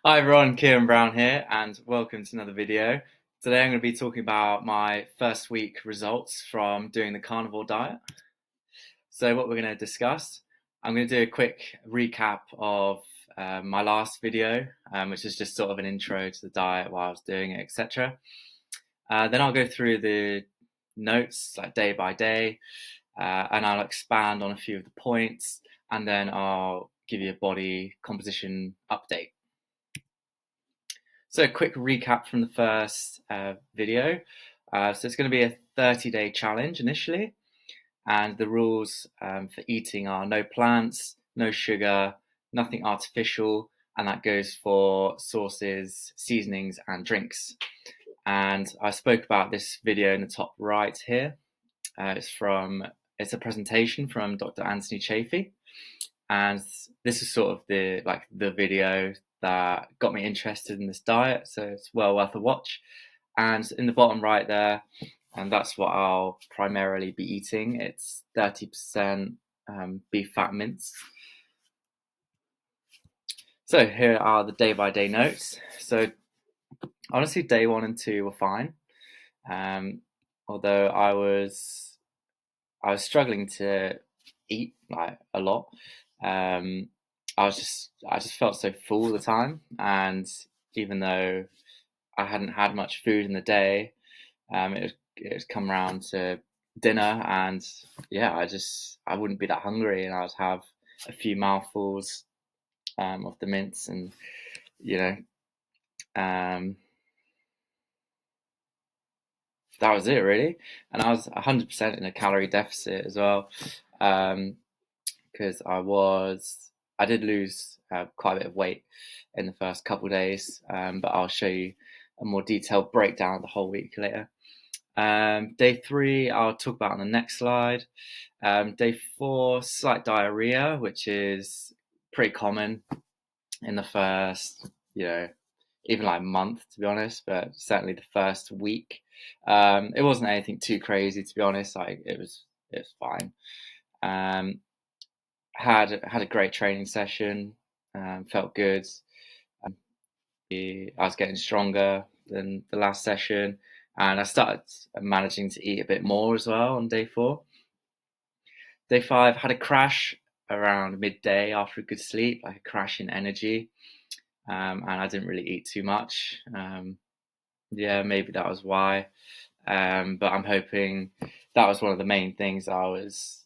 Hi everyone, Kieran Brown here, and welcome to another video. Today I'm going to be talking about my first week results from doing the carnivore diet. So what we're going to discuss, I'm going to do a quick recap of my last video, which is just sort of an intro to the diet while I was doing it, etc. Then I'll go through the notes, like day by day, and I'll expand on a few of the points, and then I'll give you a body composition update. So a quick recap from the first video. So it's going to be a 30-day challenge initially, and the rules for eating are no plants, no sugar, nothing artificial, and that goes for sauces, seasonings, and drinks. And I spoke about this video in the top right here. It's a presentation from Dr. Anthony Chafee, and this is sort of the video that got me interested in this diet, so it's well worth a watch. And in the bottom right there, and that's what I'll primarily be eating. It's 30% beef fat mince. So here are the day by day notes. So honestly, day 1 and 2 were fine, although I was struggling to eat like a lot. Um, I just felt so full all the time, and even though I hadn't had much food in the day, it was come around to dinner, and yeah, I wouldn't be that hungry, and I'd have a few mouthfuls of the mince, and you know, um, that was it really. And I was 100% in a calorie deficit as well. Because I did lose quite a bit of weight in the first couple of days, but I'll show you a more detailed breakdown of the whole week later. Day 3, I'll talk about on the next slide. Day 4, slight diarrhea, which is pretty common in the first, even like month, to be honest, but certainly the first week. It wasn't anything too crazy, to be honest. Like it was fine. Um, had a great training session. Felt good. I was getting stronger than the last session, and I started managing to eat a bit more as well on day 4. Day 5 had a crash around midday after a good sleep, like a crash in energy, and I didn't really eat too much. Yeah, maybe that was why. But I'm hoping that was one of the main things I was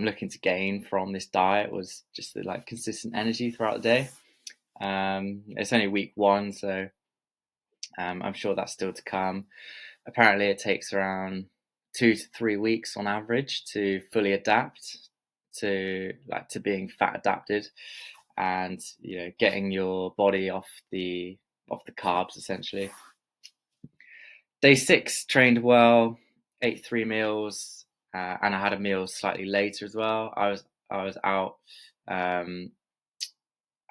looking to gain from this diet, was just the like consistent energy throughout the day. It's only week 1, so I'm sure that's still to come. Apparently, it takes around 2 to 3 weeks on average to fully adapt to being fat adapted, and getting your body off the carbs essentially. Day 6 trained well, ate 3 meals, and I had a meal slightly later as well. I was out. Um,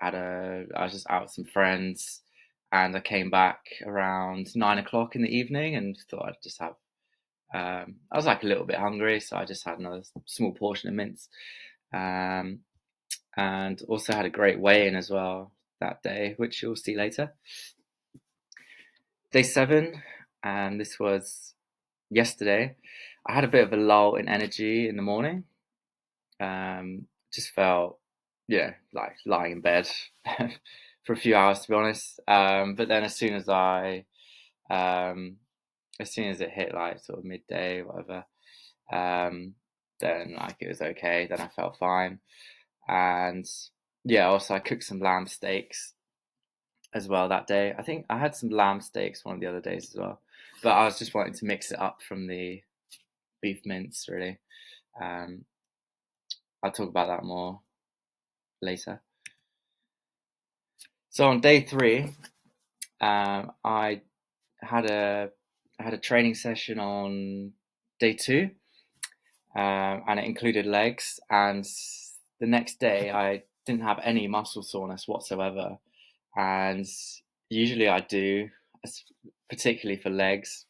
I was just out with some friends, and I came back around 9 o'clock in the evening and thought I'd just have. I was like a little bit hungry, so I just had another small portion of mince, um, and also had a great weigh-in as well that day, which you'll see later. Day 7, and this was yesterday. I had a bit of a lull in energy in the morning. Just felt, like lying in bed for a few hours, to be honest. But then um, as soon as it hit like sort of midday, whatever, um, then like it was okay. Then I felt fine, and yeah. Also, I cooked some lamb steaks as well that day. I think I had some lamb steaks one of the other days as well, but I was just wanting to mix it up from the beef mince, really. Um, I'll talk about that more later. So on day 3, I had a I had a training session on day 2, and it included legs. And the next day, I didn't have any muscle soreness whatsoever. And usually, I do, particularly for legs.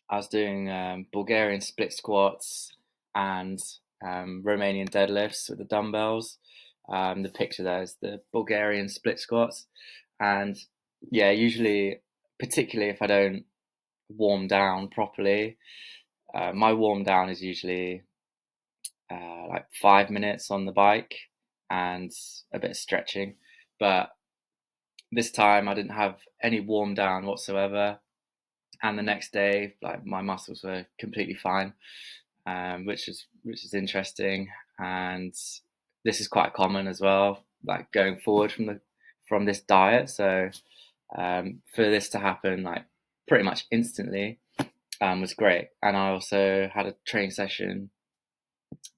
I was doing Bulgarian split squats and Romanian deadlifts with the dumbbells. The picture there is the Bulgarian split squats. And yeah, usually, particularly if I don't warm down properly, my warm down is usually like 5 minutes on the bike and a bit of stretching. But this time I didn't have any warm down whatsoever, and the next day, like my muscles were completely fine, which is interesting. And this is quite common as well, like going forward from this diet. So for this to happen like pretty much instantly was great. And I also had a training session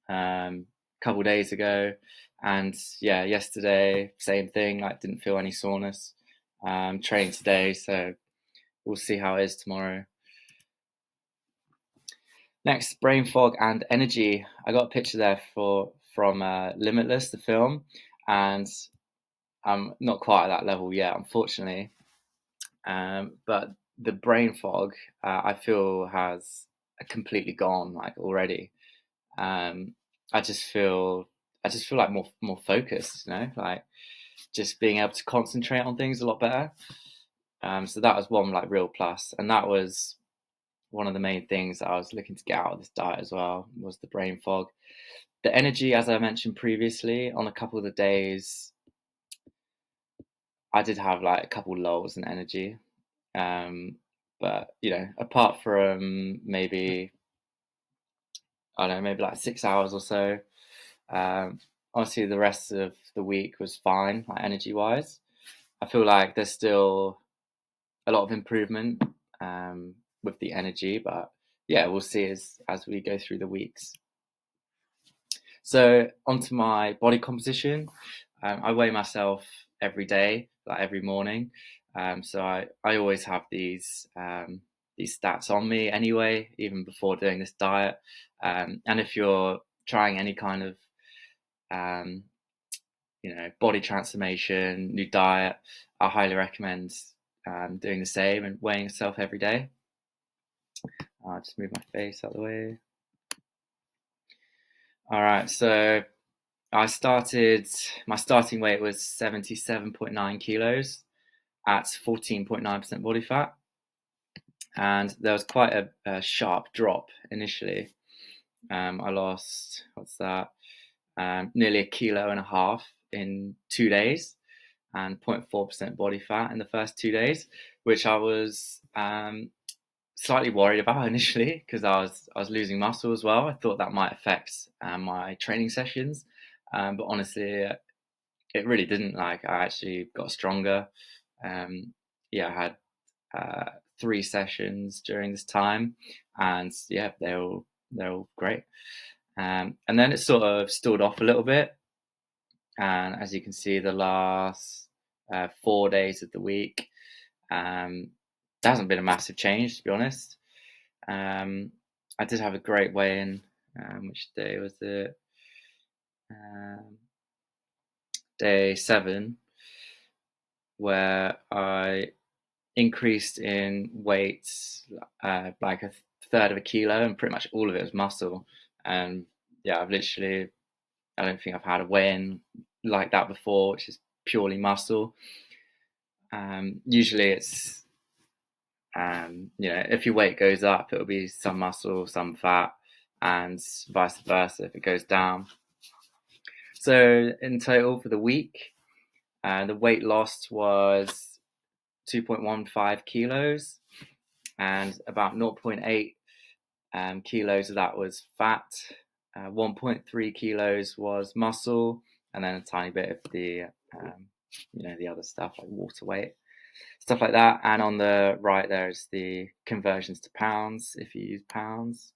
a couple days ago, and yeah, yesterday same thing. Like didn't feel any soreness. Trained today, so we'll see how it is tomorrow. Next, brain fog and energy. I got a picture there from Limitless, the film, and I'm not quite at that level yet, unfortunately. But the brain fog, I feel has completely gone like already. Um, I just feel I just feel like more focused, like just being able to concentrate on things a lot better. So that was one like real plus, and that was one of the main things that I was looking to get out of this diet as well, was the brain fog. The energy, as I mentioned previously, on a couple of the days, I did have like a couple lulls in energy. Um, but apart from maybe I don't know, maybe like 6 hours or so, honestly, the rest of the week was fine, like energy wise. I feel like there's still a lot of improvement with the energy, but yeah, we'll see as we go through the weeks. So onto my body composition. I weigh myself every day, like every morning. So I always have these stats on me anyway, even before doing this diet. And if you're trying any kind of um, body transformation, new diet, I highly recommend doing the same and weighing yourself every day. I'll just move my face out of the way. All right, so my starting weight was 77.9 kilos at 14.9% body fat. And there was quite a sharp drop initially. I lost, what's that? Nearly 1.5 kilos in 2 days, and 0.4% body fat in the first 2 days, which I was slightly worried about initially because I was losing muscle as well. I thought that might affect my training sessions, but honestly, it really didn't. Like I actually got stronger. Yeah, I had 3 sessions during this time, and yeah, they're all great. And then it sort of stalled off a little bit, and as you can see, the last 4 days of the week, there hasn't been a massive change, to be honest. I did have a great weigh-in. Which day was it? Um, Day 7, where I increased in weight like a third of a kilo, and pretty much all of it was muscle. And yeah, I don't think I've had a weigh-in like that before, which is purely muscle. Usually it's if your weight goes up, it'll be some muscle, some fat, and vice versa if it goes down. So in total for the week, the weight lost was 2.15 kilos, and about 0.8 kilos of that was fat. 1.3 kilos was muscle, and then a tiny bit of the other stuff like water weight, stuff like that. And on the right, there's the conversions to pounds if you use pounds.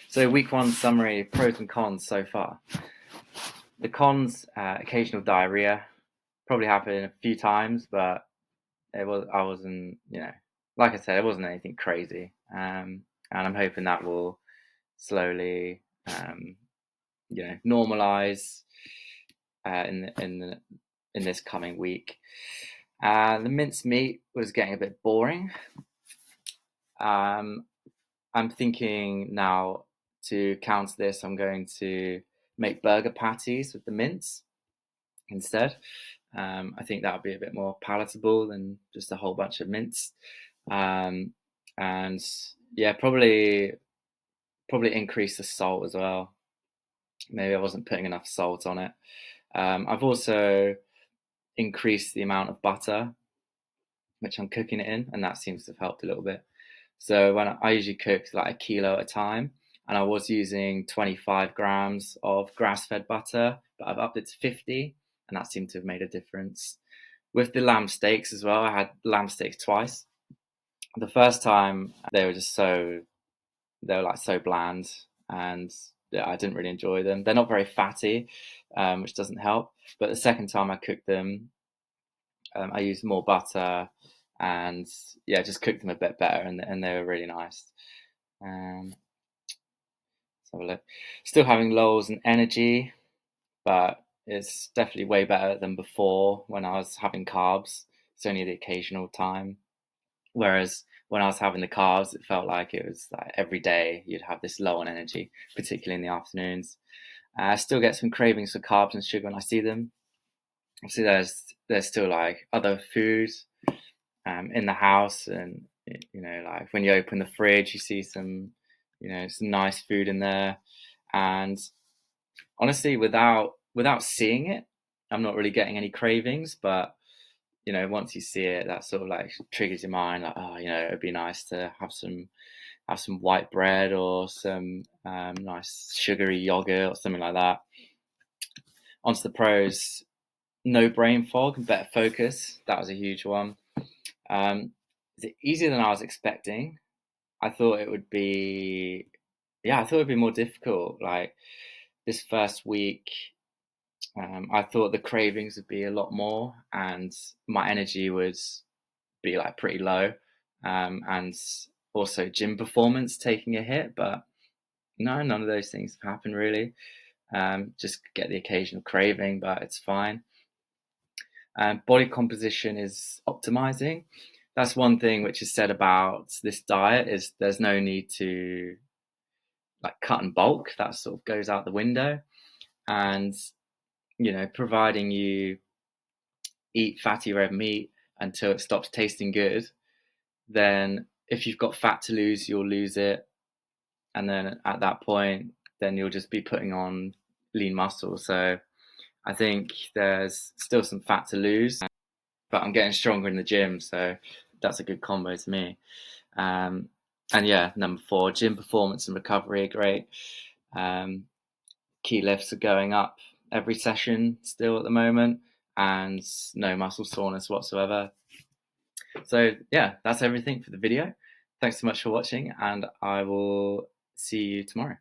So week 1 summary, pros and cons so far. The cons, occasional diarrhea, probably happened a few times, but I wasn't, like I said, it wasn't anything crazy. And I'm hoping that will slowly, normalize in this coming week. The mince meat was getting a bit boring. I'm thinking now to counter this, I'm going to make burger patties with the mince. instead. I think that would be a bit more palatable than just a whole bunch of mints. Um, and yeah, probably increase the salt as well. Maybe I wasn't putting enough salt on it. I've also increased the amount of butter which I'm cooking it in, and that seems to have helped a little bit. So when I usually cook like a kilo at a time, and I was using 25 grams of grass-fed butter, but I've upped it to 50, and that seemed to have made a difference. With the lamb steaks as well, I had lamb steaks twice. The first time they were like so bland, and yeah, I didn't really enjoy them. They're not very fatty, which doesn't help. But the second time I cooked them, I used more butter, and yeah, just cooked them a bit better, and they were really nice. Let's have a look. Still having lulls and energy, but it's definitely way better than before when I was having carbs. It's only the occasional time. Whereas when I was having the carbs, it felt like it was like every day you'd have this low on energy, particularly in the afternoons. I still get some cravings for carbs and sugar when I see them. Obviously, there's still like other foods in the house, and like when you open the fridge, you see some nice food in there. And honestly, without seeing it, I'm not really getting any cravings. But once you see it, that sort of like triggers your mind, like, oh, it'd be nice to have some white bread or some nice sugary yogurt or something like that. Onto the pros: no brain fog and better focus. That was a huge one. Is it easier than I was expecting? I thought it would be, yeah, I thought it'd be more difficult. Like this first week, I thought the cravings would be a lot more, and my energy would be like pretty low, and also gym performance taking a hit. But no, none of those things have happened really. Just get the occasional craving, but it's fine. Body composition is optimizing. That's one thing which is said about this diet, is there's no need to like cut and bulk. That sort of goes out the window. And providing you eat fatty red meat until it stops tasting good, then if you've got fat to lose, you'll lose it. And then at that point, then you'll just be putting on lean muscle. So I think there's still some fat to lose, but I'm getting stronger in the gym. So that's a good combo to me. Um, and yeah, number 4, gym performance and recovery are great. Key lifts are going up every session still at the moment, and no muscle soreness whatsoever. So yeah, that's everything for the video. Thanks so much for watching, and I will see you tomorrow.